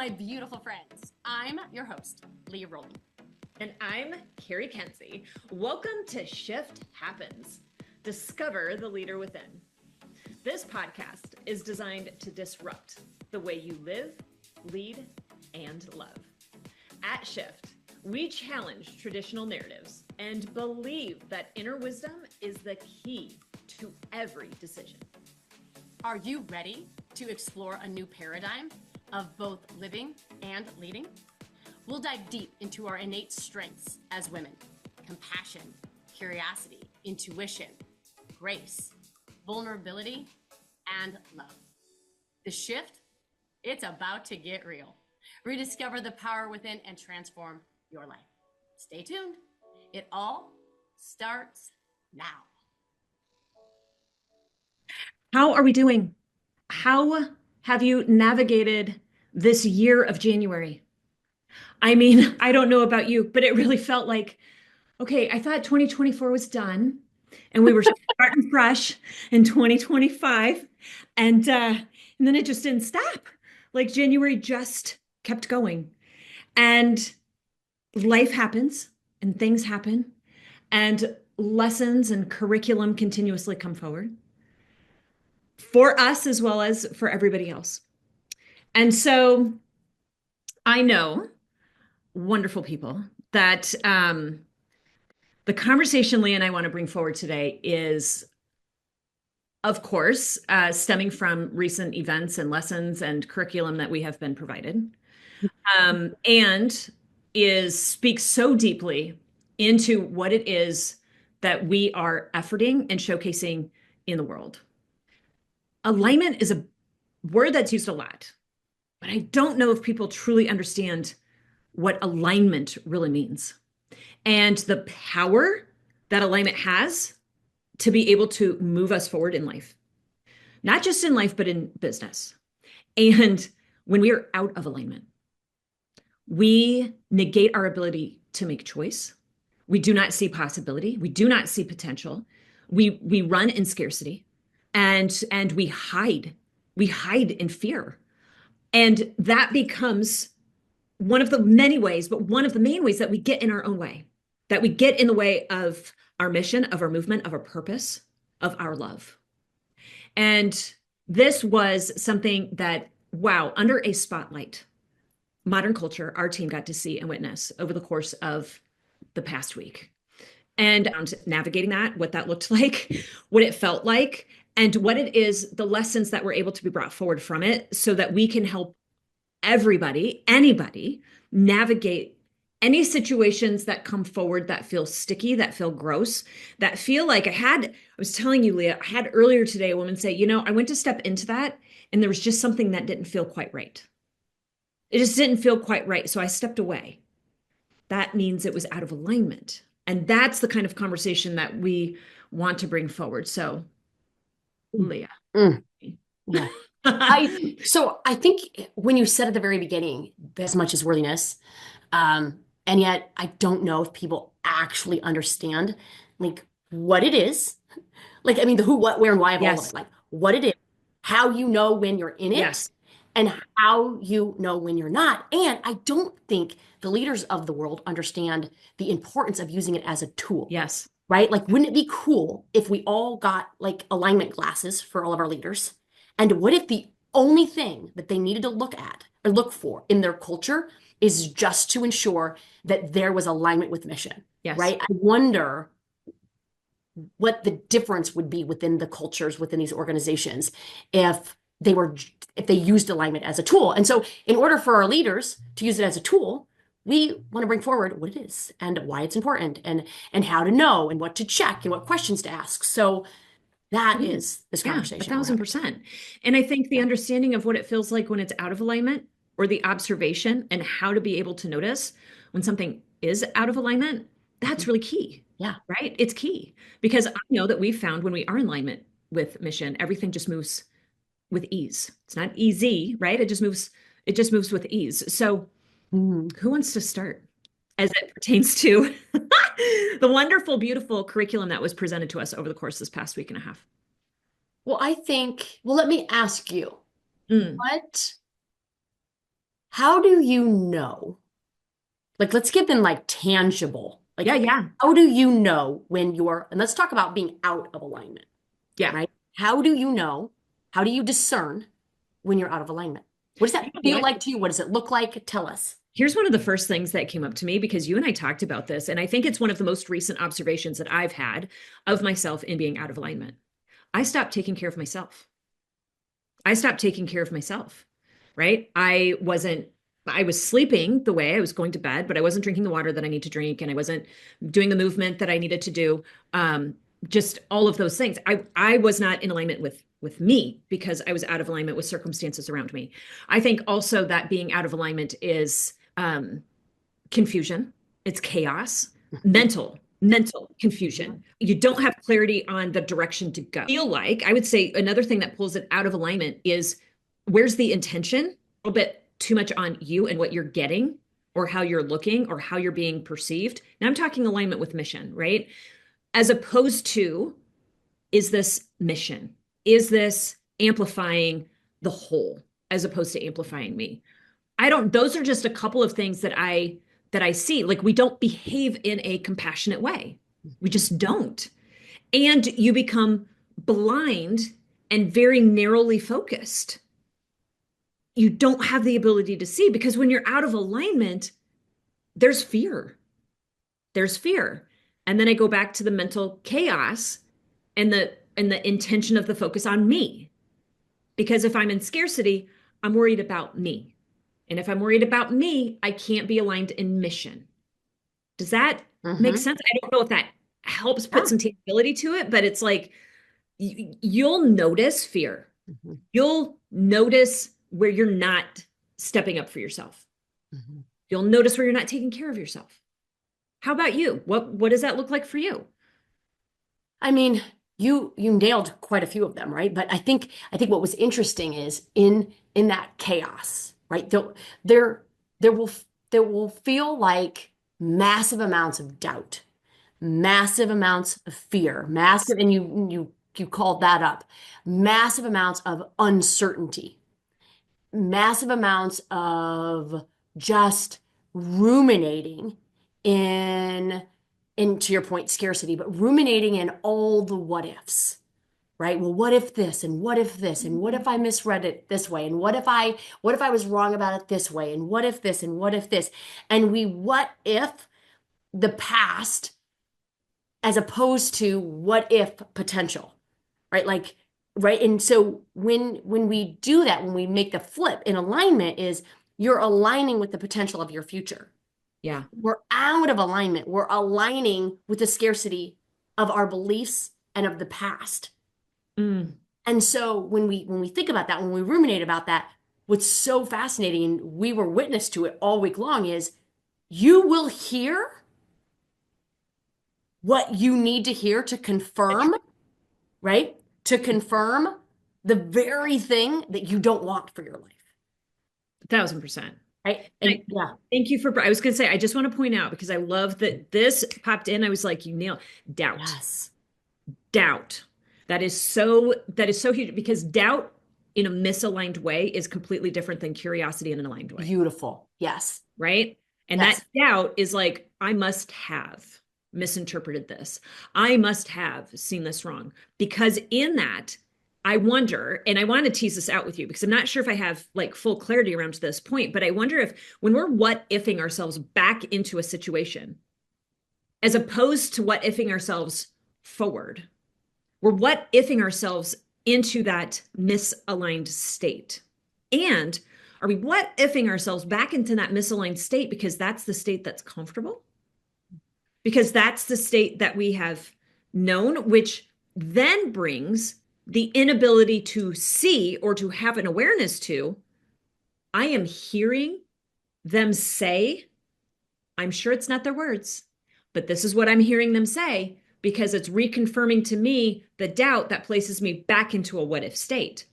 my beautiful friends. I'm your host, Leah Rowling. And I'm Cari. Welcome to Shift Happens. Discover the leader within. This podcast is designed to disrupt the way you live, lead, and love. At Shift, we challenge traditional narratives and believe that inner wisdom is the key to every decision. Are you ready to explore a new paradigm of both living and leading? We'll dive deep into our innate strengths as women: compassion, curiosity, intuition, grace, vulnerability, and love. The shift, it's about to get real. Rediscover the power within and transform your life. Stay tuned. It all starts now. How are we doing? How have you navigated this year of January? I mean, I don't know about you, but it really felt like, okay, I thought 2024 was done and we were starting fresh in 2025. And then it just didn't stop. Like January just kept going. And life happens and things happen and lessons and curriculum continuously come forward for us as well as for everybody else. And so I know wonderful people that the conversation Leah and I want to bring forward today is, of course, stemming from recent events and lessons and curriculum that we have been provided, and speaks so deeply into what it is that we are efforting and showcasing in the world. Alignment is a word that's used a lot, but I don't know if people truly understand what alignment really means and the power that alignment has to be able to move us forward in life, not just in life, but in business. And when we are out of alignment, we negate our ability to make choice. We do not see possibility. We do not see potential. We run in scarcity and we hide. We hide in fear. And that becomes one of the many ways, but one of the main ways that we get in our own way, that we get in the way of our mission, of our movement, of our purpose, of our love. And this was something that, wow, under a spotlight, modern culture, our team got to see and witness over the course of the past week. And navigating that, what that looked like, what it felt like, and what it is, the lessons that were able to be brought forward from it so that we can help everybody, anybody, navigate any situations that come forward that feel sticky, that feel gross, that feel like I was telling you, Leah, I had earlier today a woman say, I went to step into that and there was just something that didn't feel quite right. It just didn't feel quite right. So I stepped away. That means it was out of alignment. And that's the kind of conversation that we want to bring forward. So, Leah. Yeah. I think when you said at the very beginning, as much as worthiness, and yet I don't know if people actually understand like what it is. Like, I mean, the who, what, where, and why of all of it. Like what it is, how you know when you're in it, and how you know when you're not. And I don't think the leaders of the world understand the importance of using it as a tool. Yes. Right? Like, wouldn't it be cool if we all got like alignment glasses for all of our leaders? And what if the only thing that they needed to look at or look for in their culture is just to ensure that there was alignment with mission? Yes. Right? I wonder what the difference would be within the cultures within these organizations if they used alignment as a tool. And so in order for our leaders to use it as a tool, we want to bring forward what it is and why it's important and how to know and what to check and what questions to ask. So that is this conversation. 1,000%. And I think the understanding of what it feels like when it's out of alignment, or the observation and how to be able to notice when something is out of alignment, that's really key. Yeah. Right? It's key because I know that we've found when we are in alignment with mission, everything just moves with ease. It's not easy, right? It just moves with ease. So who wants to start as it pertains to the wonderful, beautiful curriculum that was presented to us over the course of this past week and a half? Well, let me ask you, what how do you know? Like, let's give them like tangible. Yeah, Like, yeah, how do you know when you're, and let's talk about being out of alignment, yeah. right? How do you know? How do you discern when you're out of alignment? What does You that know feel what? like to you? What does it look like? Tell us. Here's one of the first things that came up to me because you and I talked about this, and I think it's one of the most recent observations that I've had of myself in being out of alignment. I stopped taking care of myself. I stopped taking care of myself, right? I was sleeping the way I was going to bed, but I wasn't drinking the water that I need to drink, and I wasn't doing the movement that I needed to do. Um, just all of those things. I was not in alignment with me because I was out of alignment with circumstances around me. I think also that being out of alignment is confusion, it's chaos, Mhm. mental confusion. You don't have clarity on the direction to go. I feel like I would say another thing that pulls it out of alignment is where's the intention? A little bit too much on you and what you're getting or how you're looking or how you're being perceived. Now I'm talking alignment with mission, right? As opposed to, is this mission? Is this amplifying the whole as opposed to amplifying me? I don't, those are just a couple of things that I see. Like we don't behave in a compassionate way. We just don't. And you become blind and very narrowly focused. You don't have the ability to see because when you're out of alignment, there's fear. There's fear. And then I go back to the mental chaos and the intention of the focus on me. Because if I'm in scarcity, I'm worried about me. And if I'm worried about me, I can't be aligned in mission. Does that make Mhm. sense? I don't know if that helps put Yeah. some tangibility to it, but it's like you'll notice fear. Mhm. You'll notice where you're not stepping up for yourself. Mhm. You'll notice where you're not taking care of yourself. How about you? What does that look like for you? I mean, you nailed quite a few of them, right? But I think what was interesting is in that chaos, right? There there will there will feel like massive amounts of doubt, massive amounts of fear, Yes. massive, and you called that up, massive amounts of uncertainty, massive amounts of just ruminating in to your point, scarcity, but ruminating in all the what ifs, right? Well, what if this and what if this and what if I misread it this way and what if I was wrong about it this way and what if this and what if this, and we what if the past as opposed to what if potential, right? Like, right. And so when we do that, when we make the flip in alignment, is you're aligning with the potential of your future. Yeah. We're out of alignment. We're aligning with the scarcity of our beliefs and of the past. Mm. And so when we think about that, when we ruminate about that, what's so fascinating, and we were witness to it all week long, is you will hear what you need to hear to confirm, right? To confirm the very thing that you don't want for your life, 1,000%. right? And And yeah, thank you for, I was going to say, I just want to point out because I love that this popped in. I was like, you nailed doubt. yes, Doubt. That is so huge because doubt in a misaligned way is completely different than curiosity in an aligned way, beautiful. Yes, right? And that yes. doubt is like, I must have misinterpreted this. I must have seen this wrong. Because in that, I wonder, and I want to tease this out with you because I'm not sure if I have like full clarity around to this point, but I wonder if when we're what ifing ourselves back into a situation, as opposed to what ifing ourselves forward, we're what ifing ourselves into that misaligned state. And are we what ifing ourselves back into that misaligned state because that's the state that's comfortable? Because that's the state that we have known, which then brings the inability to see or to have an awareness to, I am hearing them say, I'm sure it's not their words, but this is what I'm hearing them say because it's reconfirming to me the doubt that places me back into a what if state.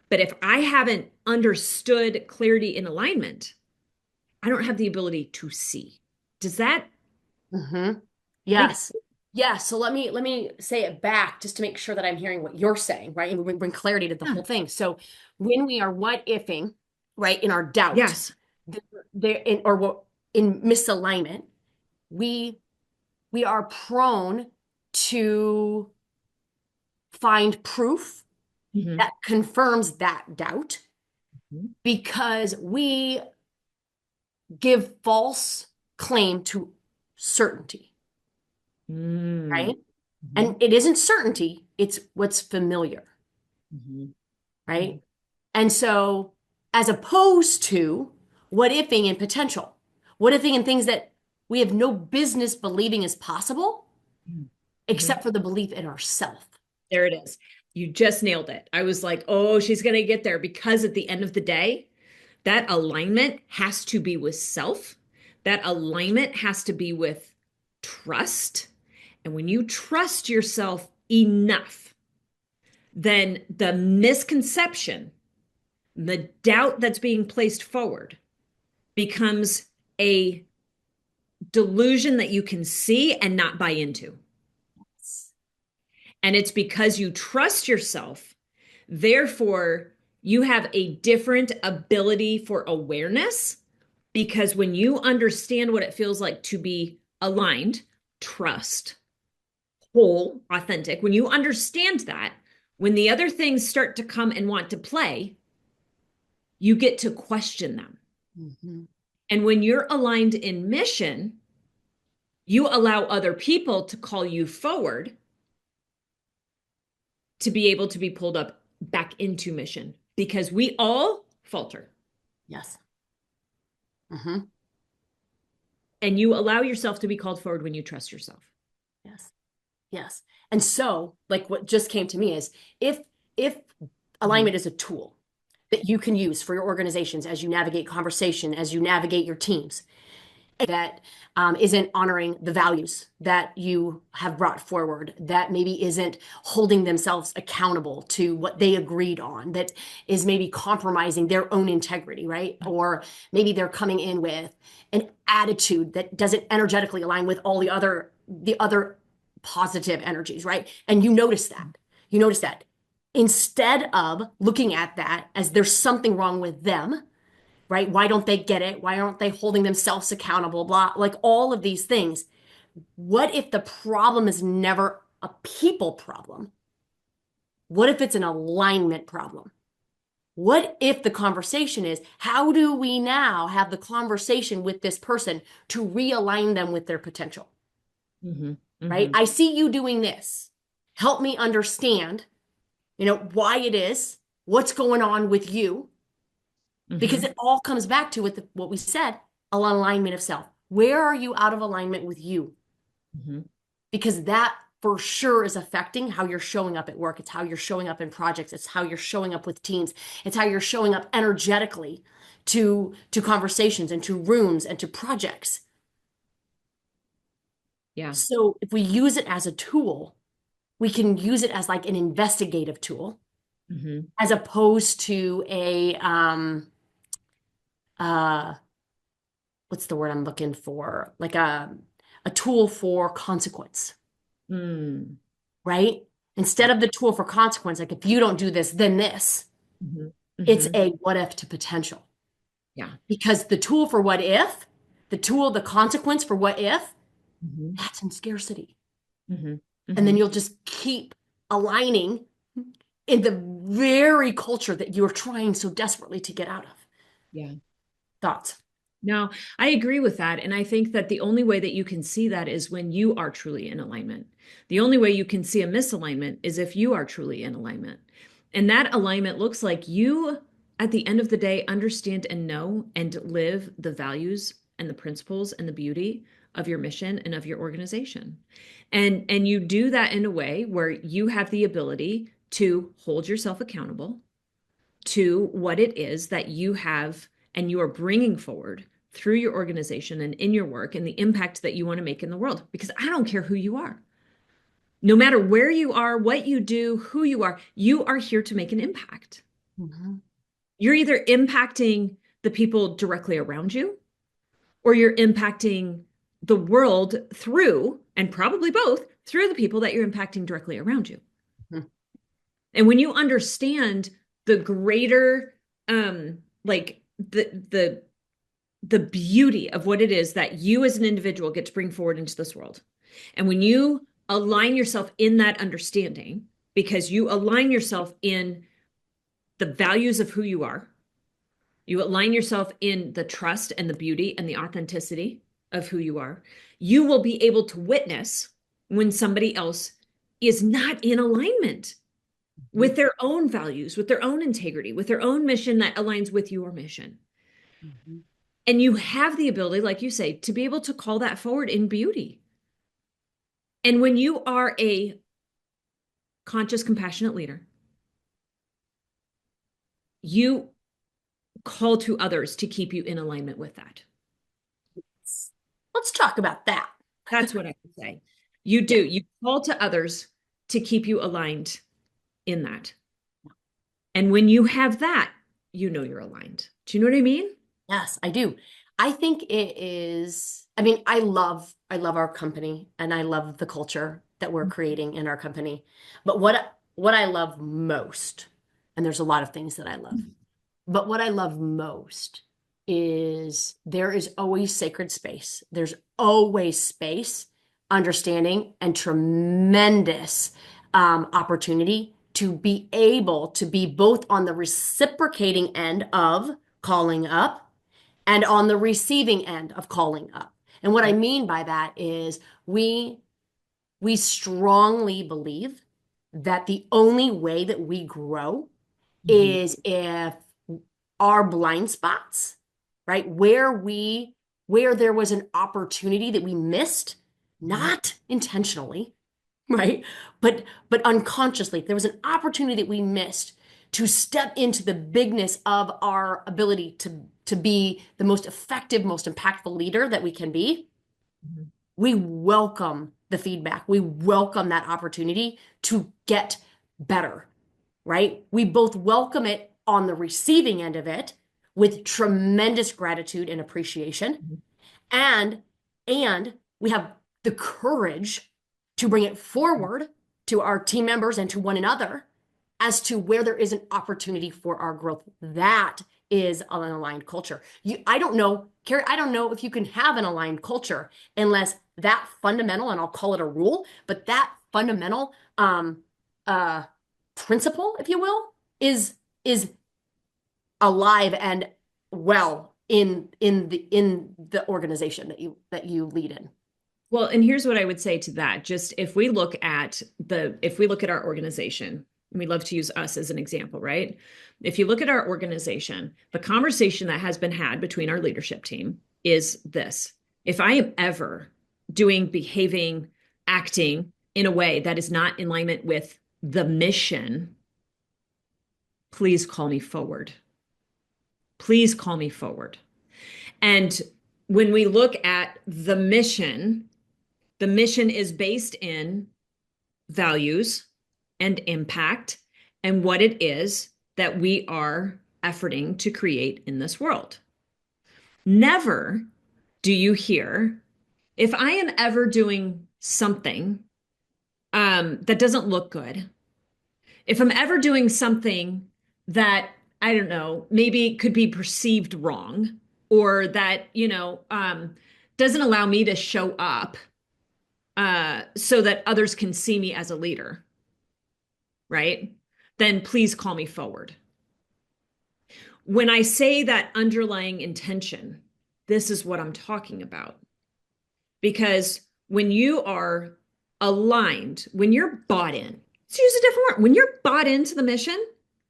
But if I haven't understood clarity in alignment, I don't have the ability to see. Does that Hmm. make Yes. Yes. So let me say it back just to make sure that I'm hearing what you're saying, right? And bring clarity to the whole sense? thing. So when we are what ifing, right, in our doubt, Yes. they're in, or in misalignment, we we are prone to find proof Mhm. that confirms that doubt Mhm. because we give false claim to certainty, Mm. right? And Mhm. it isn't certainty, it's what's familiar, Mhm. right? Mhm. And so, as opposed to what ifing and potential, what ifing and things that we have no business believing is possible, Mhm. except for the belief in ourself. There it is. You just nailed it. I was like, oh, she's going to get there because at the end of the day, that alignment has to be with self. That alignment has to be with trust. And when you trust yourself enough, then the misconception, the doubt that's being placed forward becomes a delusion that you can see and not buy into. And it's because you trust yourself. Therefore, you have a different ability for awareness because when you understand what it feels like to be aligned, trust, whole, authentic, when you understand that, when the other things start to come and want to play, you get to question them. Mhm. And when you're aligned in mission, you allow other people to call you forward to be able to be pulled up back into mission because we all falter. Yes. Hmm. And you allow yourself to be called forward when you trust yourself. Yes. Yes. And so, like what just came to me is if Mhm. alignment is a tool that you can use for your organizations as you navigate conversation, as you navigate your teams, that isn't honoring the values that you have brought forward, that maybe isn't holding themselves accountable to what they agreed on, that is maybe compromising their own integrity, right? Or maybe they're coming in with an attitude that doesn't energetically align with all the other positive energies, right? And you notice that. You notice that. Instead of looking at that as there's something wrong with them, right? Why don't they get it? Why aren't they holding themselves accountable? Blah, like all of these things. What if the problem is never a people problem? What if it's an alignment problem? What if the conversation is, how do we now have the conversation with this person to realign them with their potential, Mm-hmm. right? Mm-hmm. I see you doing this. Help me understand, why it is, what's going on with you, because Mm-hmm. it all comes back to what we said, alignment of self. Where are you out of alignment with you? Mm-hmm. Because that for sure is affecting how you're showing up at work. It's how you're showing up in projects. It's how you're showing up with teams. It's how you're showing up energetically to conversations and to rooms and to projects. Yeah. So if we use it as a tool, we can use it as like an investigative tool Mm-hmm. as opposed to uh what's the word I'm looking for? Like a tool for consequence, Mm. right? Instead of the tool for consequence, like if you don't do this, then this, Mm-hmm. it's Mm-hmm. a what if to potential. Yeah. Because the tool for what if, the consequence for what if, Mm-hmm. that's in scarcity. Mm-hmm. And then Mm-hmm. you'll just keep aligning in the very culture that you're trying so desperately to get out of. Yeah. Thoughts? No, I agree with that. And I think that the only way that you can see that is when you are truly in alignment. The only way you can see a misalignment is if you are truly in alignment. And that alignment looks like you, at the end of the day, understand and know and live the values and the principles and the beauty of your mission and of your organization. And you do that in a way where you have the ability to hold yourself accountable to what it is that you have and you are bringing forward through your organization and in your work and the impact that you want to make in the world. Because I don't care who you are. No matter where you are, what you do, who you are here to make an impact. Mhm. You're either impacting the people directly around you or you're impacting the world through, and probably both, through the people that you're impacting directly around you. Mhm. And when you understand the greater like the the beauty of what it is that you as an individual get to bring forward into this world. And when you align yourself in that understanding, because you align yourself in the values of who you are, you align yourself in the trust and the beauty and the authenticity of who you are, you will be able to witness when somebody else is not in alignment with their own values, with their own integrity, with their own mission that aligns with your mission. Mm-hmm. And you have the ability, like you say, to be able to call that forward in beauty. And when you are a conscious, compassionate leader, you call to others to keep you in alignment with that. Let's talk about that. That's what I would say. You do. Yeah. You call to others to keep you aligned in that. And when you have that, you know you're aligned. Do you know what I mean? Yes, I do. I think it is, I mean, I love our company and I love the culture that we're creating in our company. But what I love most, and there's a lot of things that I love, but what I love most is there is always sacred space. There's always space, understanding, and tremendous opportunity to be able to be both on the reciprocating end of calling up and on the receiving end of calling up. And what I mean by that is we strongly believe that the only way that we grow is if our blind spots, right? Where there was an opportunity that we missed, not intentionally, right? But unconsciously, there was an opportunity that we missed to step into the bigness of our ability to be the most effective, most impactful leader that we can be. We welcome the feedback. We welcome that opportunity to get better, right? We both welcome it on the receiving end of it with tremendous gratitude and appreciation. And we have the courage to bring it forward to our team members and to one another as to where there is an opportunity for our growth. That is an aligned culture. I don't know, Cari, I don't know if you can have an aligned culture unless that fundamental, and I'll call it a rule, but that fundamental principle, if you will, is alive and well in the organization that you lead in. Well, and here's what I would say to that. Just if we look at our organization, we love to use us as an example, right? If you look at our organization, the conversation that has been had between our leadership team is this: if I am ever behaving, acting in a way that is not in alignment with the mission, please call me forward. Please call me forward. And when we look at the mission is based in values and impact and what it is that we are efforting to create in this world. Never do you hear, if I am ever doing something that doesn't look good, if I'm ever doing something that, I don't know, maybe could be perceived wrong, or that, doesn't allow me to show up so that others can see me as a leader, right? Then please call me forward. When I say that underlying intention, this is what I'm talking about. Because when you are aligned, when you're bought in, let's use a different word, when you're bought into the mission,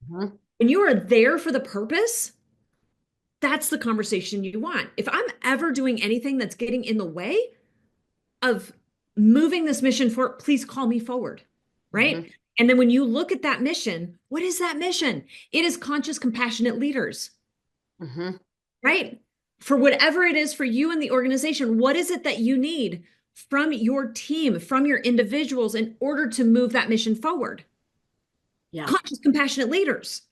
when you are there for the purpose, that's the conversation you want. If I'm ever doing anything that's getting in the way of moving this mission forward, please call me forward, right? And then when you look at that mission, what is that mission? It is conscious, compassionate leaders, right? For whatever it is for you and the organization, what is it that you need from your team, from your individuals in order to move that mission forward? Yeah. Conscious, compassionate leaders,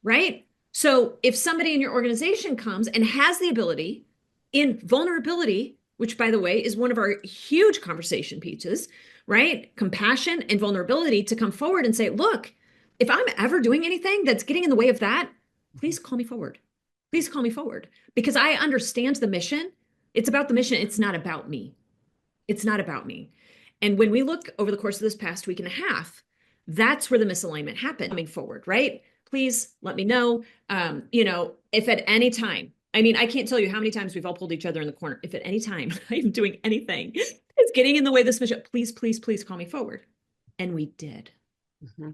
right? So if somebody in your organization comes and has the ability in vulnerability, which by the way is one of our huge conversation pieces, right? Compassion and vulnerability, to come forward and say, look, if I'm ever doing anything that's getting in the way of that, please call me forward. please call me forward because I understand the mission. It's about the mission. It's not about me. It's not about me. And when we look over the course of this past week and a half, that's where the misalignment happened coming forward, right? Please let me know. If at any time, I mean, I can't tell you how many times we've all pulled each other in the corner. If at any time I'm doing anything that's getting in the way of this mission, please, please, please call me forward. And we did. Mm-hmm.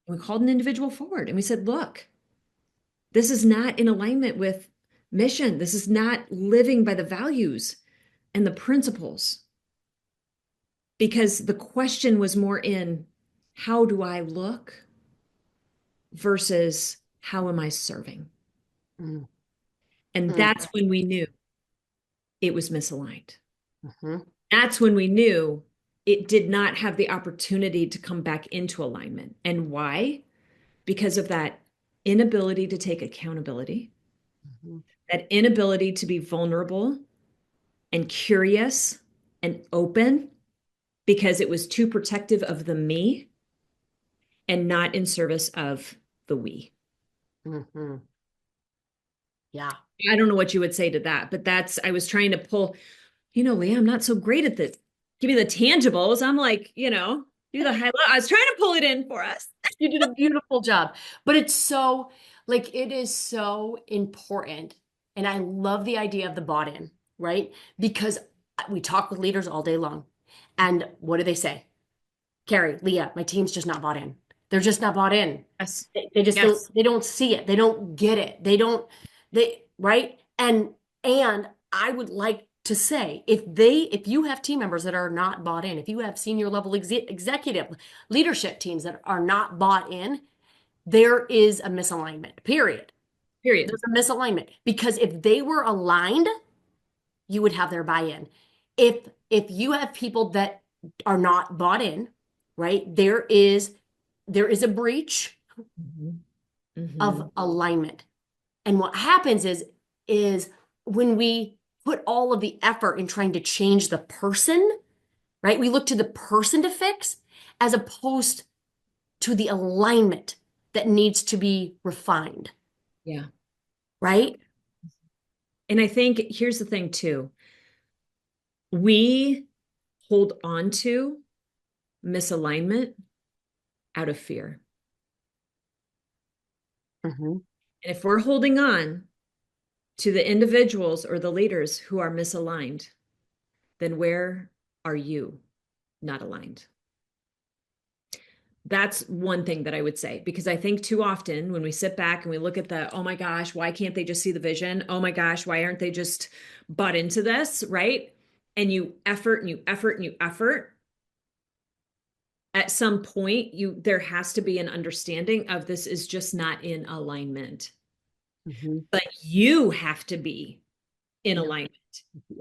We called an individual forward and we said, look, this is not in alignment with mission. This is not living by the values and the principles. Because the question was more in how do I look versus how am I serving? Mm-hmm. And that's when we knew it was misaligned. Mm-hmm. That's when we knew it did not have the opportunity to come back into alignment. And why? Because of that inability to take accountability, Mm-hmm. that inability to be vulnerable and curious and open because it was too protective of the me and not in service of the we. Mm-hmm. Yeah. I don't know what you would say to that, but I was trying to pull, Leah, I'm not so great at this. Give me the tangibles. I'm like, do the highlight. I was trying to pull it in for us. You did a beautiful job. But it's so, like, it is so important. And I love the idea of the bought in, right? Because we talk with leaders all day long. And what do they say? Cari, Leah, my team's just not bought in. They're just not bought in. Yes. They just Yes. they don't see it. They don't get it. Right? And I would like to say, if you have team members that are not bought in, if you have senior level executive leadership teams that are not bought in, there is a misalignment, period. Period. There's a misalignment because if they were aligned, you would have their buy-in. If you have people that are not bought in, right? There is a breach of alignment. And what happens is when we put all of the effort in trying to change the person, right? We look to the person to fix as opposed to the alignment that needs to be refined. Yeah. Right? And I think here's the thing too. We hold on to misalignment out of fear. Mm-hmm. And if we're holding on to the individuals or the leaders who are misaligned, then where are you not aligned? That's one thing that I would say, because I think too often when we sit back and we look at oh my gosh, why can't they just see the vision? Oh my gosh, why aren't they just bought into this? Right? And you effort and you effort and you effort. At some point, there has to be an understanding of this is just not in alignment. Mm-hmm. But you have to be in alignment,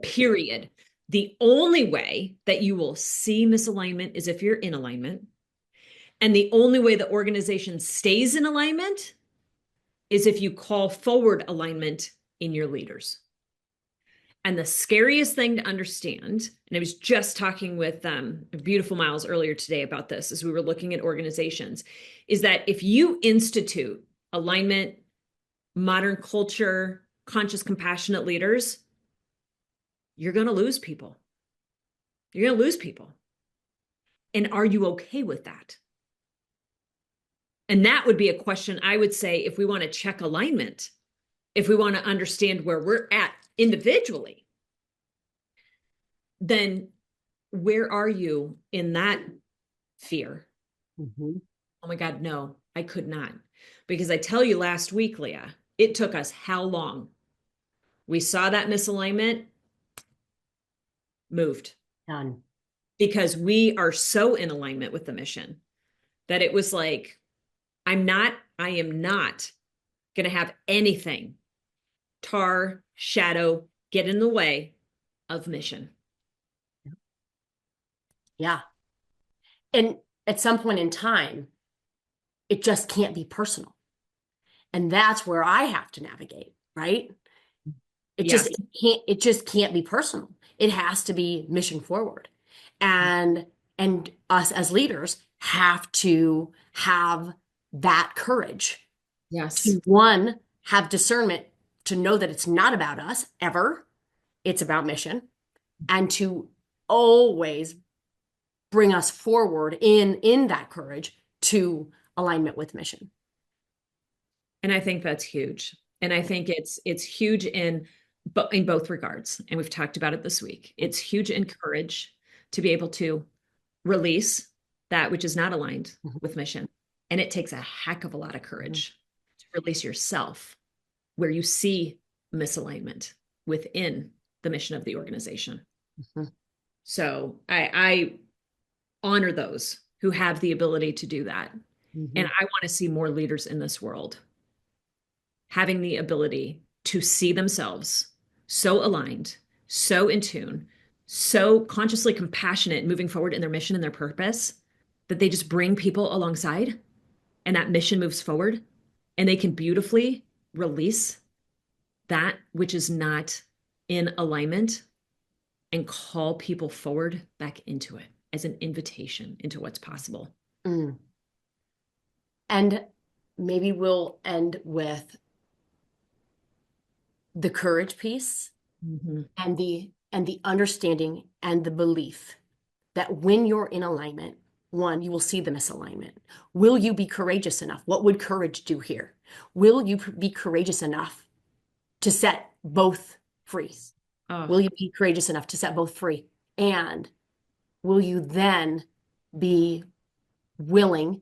period. The only way that you will see misalignment is if you're in alignment. And the only way the organization stays in alignment is if you call forward alignment in your leaders. And the scariest thing to understand, and I was just talking with Beautiful Miles earlier today about this as we were looking at organizations, is that if you institute alignment, modern culture, conscious, compassionate leaders, you're going to lose people. You're going to lose people. And are you okay with that? And that would be a question I would say if we want to check alignment, if we want to understand where we're at individually, then where are you in that fear? Mm-hmm. Oh my God, no, I could not. Because I tell you last week, Leah, it took us how long? We saw that misalignment, moved. Done. Because we are so in alignment with the mission that it was like, I am not going to have anything shadow, get in the way of mission. Yeah. And at some point in time, it just can't be personal. And that's where I have to navigate, right? It just can't be personal. It has to be mission forward. And us as leaders have to have that courage. Yes. To one, have discernment to know that it's not about us ever, it's about mission, and to always bring us forward in that courage to alignment with mission. And I think that's huge. And I think it's huge in both regards. And we've talked about it this week. It's huge in courage to be able to release that which is not aligned with mission. And it takes a heck of a lot of courage to release yourself where you see misalignment within the mission of the organization. So I honor those who have the ability to do that. And I want to see more leaders in this world having the ability to see themselves so aligned, so in tune, so consciously compassionate, moving forward in their mission and their purpose, that they just bring people alongside and that mission moves forward and they can beautifully release that which is not in alignment and call people forward back into it as an invitation into what's possible. And maybe we'll end with the courage piece and the understanding and the belief that when you're in alignment, one, you will see the misalignment. Will you be courageous enough? What would courage do here? Will you be courageous enough to set both free? Will you be courageous enough to set both free? And will you then be willing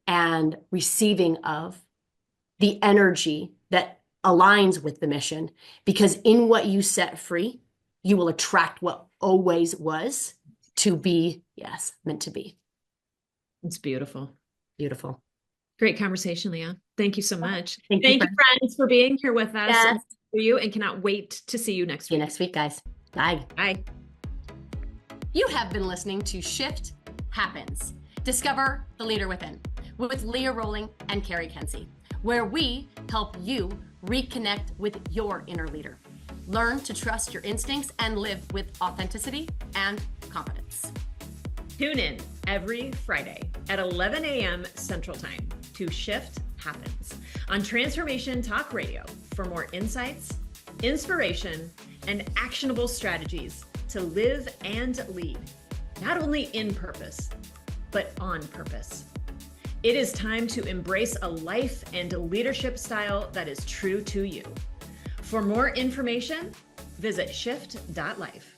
and receiving of the energy that aligns with the mission? Because in what you set free, you will attract what always was to be, yes, meant to be. It's beautiful. Beautiful. Great conversation, Leah. Thank you so much. Thank you, friends, for being here with us. Yes. For you, and cannot wait to see you next week. See you next week, guys. Bye. Bye. You have been listening to Shift Happens. Discover the leader within with Leah Rolling and Cari Kenzie, where we help you reconnect with your inner leader. Learn to trust your instincts and live with authenticity and confidence. Tune in every Friday at 11 a.m. Central Time to Shift Happens on Transformation Talk Radio for more insights, inspiration, and actionable strategies to live and lead, not only in purpose, but on purpose. It is time to embrace a life and leadership style that is true to you. For more information, visit shift.life.